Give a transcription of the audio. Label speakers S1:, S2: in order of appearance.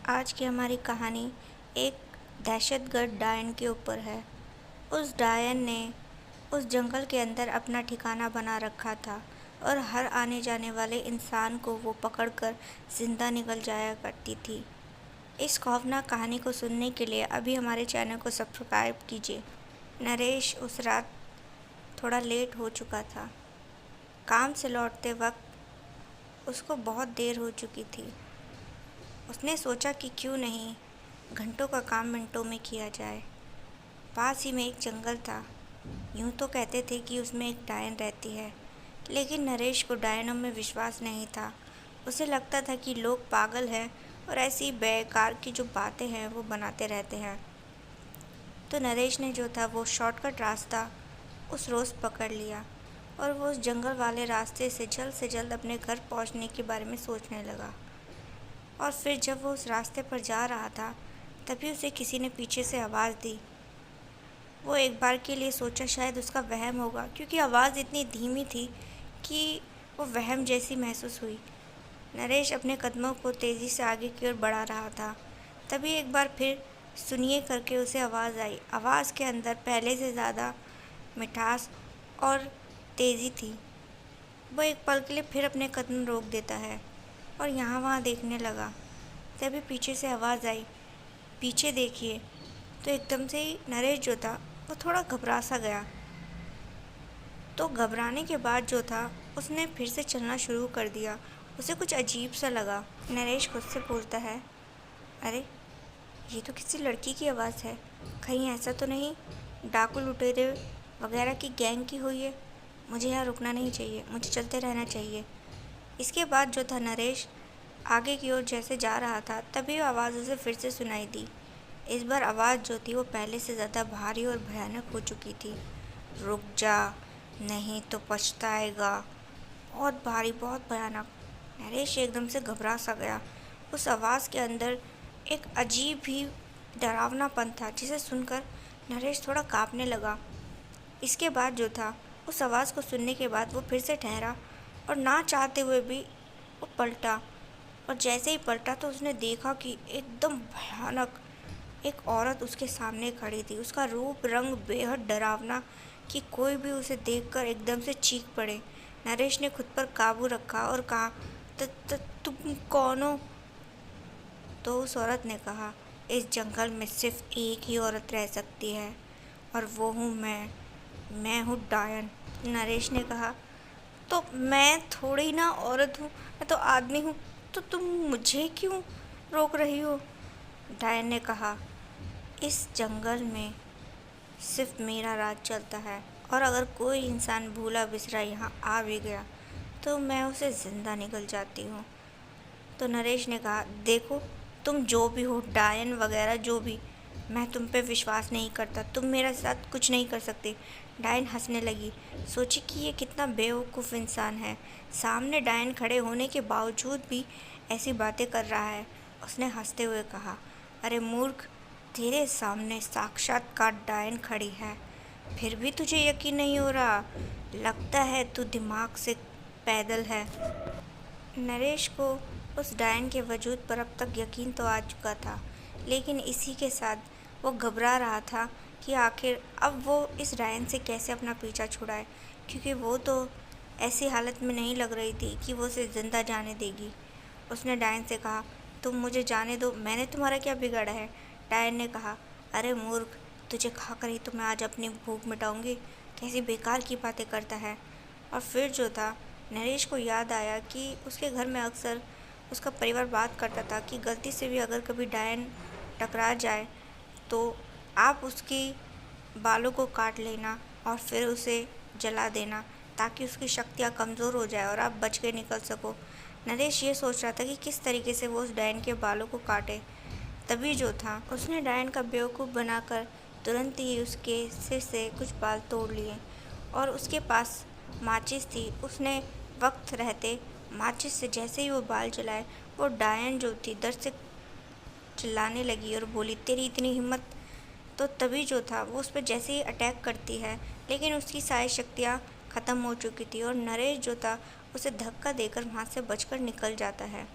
S1: आज की हमारी कहानी एक दहशतगर्द डायन के ऊपर है। उस डायन ने उस जंगल के अंदर अपना ठिकाना बना रखा था और हर आने जाने वाले इंसान को वो पकड़कर जिंदा निकल जाया करती थी। इस खौफनाक कहानी को सुनने के लिए अभी हमारे चैनल को सब्सक्राइब कीजिए। नरेश उस रात थोड़ा लेट हो चुका था। काम से लौटते वक्त उसको बहुत देर हो चुकी थी। उसने सोचा कि क्यों नहीं घंटों का काम मिनटों में किया जाए। पास ही में एक जंगल था। यूँ तो कहते थे कि उसमें एक डायन रहती है, लेकिन नरेश को डायनों में विश्वास नहीं था। उसे लगता था कि लोग पागल हैं और ऐसी बेकार की जो बातें हैं वो बनाते रहते हैं। तो नरेश ने जो था वो शॉर्टकट रास्ता उस रोज़ पकड़ लिया और वो उस जंगल वाले रास्ते से जल्द अपने घर पहुंचने के बारे में सोचने लगा। और फिर जब वो उस रास्ते पर जा रहा था तभी उसे किसी ने पीछे से आवाज़ दी। वो एक बार के लिए सोचा शायद उसका वहम होगा, क्योंकि आवाज़ इतनी धीमी थी कि वो वहम जैसी महसूस हुई। नरेश अपने कदमों को तेज़ी से आगे की ओर बढ़ा रहा था। तभी एक बार फिर सुनिए करके उसे आवाज़ आई। आवाज़ के अंदर पहले से ज़्यादा मिठास और तेज़ी थी। वो एक पल के लिए फिर अपने कदम रोक देता है और यहाँ वहाँ देखने लगा। तभी पीछे से आवाज़ आई, पीछे देखिए। तो एकदम से ही नरेश जो था वो थोड़ा घबरा सा गया। तो घबराने के बाद जो था उसने फिर से चलना शुरू कर दिया। उसे कुछ अजीब सा लगा। नरेश खुद से बोलता है, अरे ये तो किसी लड़की की आवाज़ है। कहीं ऐसा तो नहीं डाकू लुटेरे वगैरह की गैंग की हुई है। मुझे यहाँ रुकना नहीं चाहिए, मुझे चलते रहना चाहिए। इसके बाद जो था नरेश आगे की ओर जैसे जा रहा था तभी वो आवाज़ उसे फिर से सुनाई दी। इस बार आवाज़ जो थी वो पहले से ज़्यादा भारी और भयानक हो चुकी थी। रुक जा, नहीं तो पछताएगा। बहुत भारी, बहुत भयानक। नरेश एकदम से घबरा सा गया। उस आवाज़ के अंदर एक अजीब ही डरावनापन था जिसे सुनकर नरेश थोड़ा काँपने लगा। इसके बाद जो था उस आवाज़ को सुनने के बाद वो फिर से ठहरा और ना चाहते हुए भी वो पलटा। और जैसे ही पलटा तो उसने देखा कि एकदम भयानक एक औरत उसके सामने खड़ी थी। उसका रूप रंग बेहद डरावना कि कोई भी उसे देखकर एकदम से चीख पड़े। नरेश ने खुद पर काबू रखा और कहा, तुम कौन हो? तो उस औरत ने कहा, इस जंगल में सिर्फ एक ही औरत रह सकती है और वो हूँ मैं हूँ डायन। नरेश ने कहा, तो मैं थोड़ी ना औरत हूँ, मैं तो आदमी हूँ, तो तुम मुझे क्यों रोक रही हो? डायन ने कहा, इस जंगल में सिर्फ मेरा राज चलता है और अगर कोई इंसान भूला बिसरा यहाँ आ भी गया तो मैं उसे ज़िंदा निकल जाती हूँ। तो नरेश ने कहा, देखो तुम जो भी हो, डायन वगैरह जो भी, मैं तुम पे विश्वास नहीं करता। तुम मेरे साथ कुछ नहीं कर सकते। डायन हंसने लगी। सोची कि ये कितना बेवकूफ़ इंसान है, सामने डायन खड़े होने के बावजूद भी ऐसी बातें कर रहा है। उसने हंसते हुए कहा, अरे मूर्ख, तेरे सामने साक्षात्कार डायन खड़ी है, फिर भी तुझे यकीन नहीं हो रहा? लगता है तू दिमाग से पैदल है। नरेश को उस डायन के वजूद पर अब तक यकीन तो आ चुका था, लेकिन इसी के साथ वो घबरा रहा था कि आखिर अब वो इस डायन से कैसे अपना पीछा छुड़ाए, क्योंकि वो तो ऐसी हालत में नहीं लग रही थी कि वो उसे ज़िंदा जाने देगी। उसने डायन से कहा, तुम मुझे जाने दो, मैंने तुम्हारा क्या बिगाड़ा है? डायन ने कहा, अरे मूर्ख, तुझे खाकर ही तो मैं आज अपनी भूख मिटाऊंगी। कैसी बेकार की बातें करता है। और फिर जो था नरेश को याद आया कि उसके घर में अक्सर उसका परिवार बात करता था कि गलती से भी अगर कभी डायन टकरा जाए तो आप उसकी बालों को काट लेना और फिर उसे जला देना, ताकि उसकी शक्तियाँ कमज़ोर हो जाए और आप बच के निकल सको। नरेश ये सोच रहा था कि किस तरीके से वो उस डायन के बालों को काटे। तभी जो था उसने डायन का बेवकूफ़ बनाकर तुरंत ही उसके सिर से कुछ बाल तोड़ लिए और उसके पास माचिस थी। उसने वक्त रहते माचिस से जैसे ही वो बाल जलाए, वो डायन जो थी दर्द से चिल्लाने लगी और बोली, तेरी इतनी हिम्मत! तो तभी जो था वो उस पर जैसे ही अटैक करती है, लेकिन उसकी सारी शक्तियाँ ख़त्म हो चुकी थी और नरेश जो था उसे धक्का देकर वहाँ से बचकर निकल जाता है।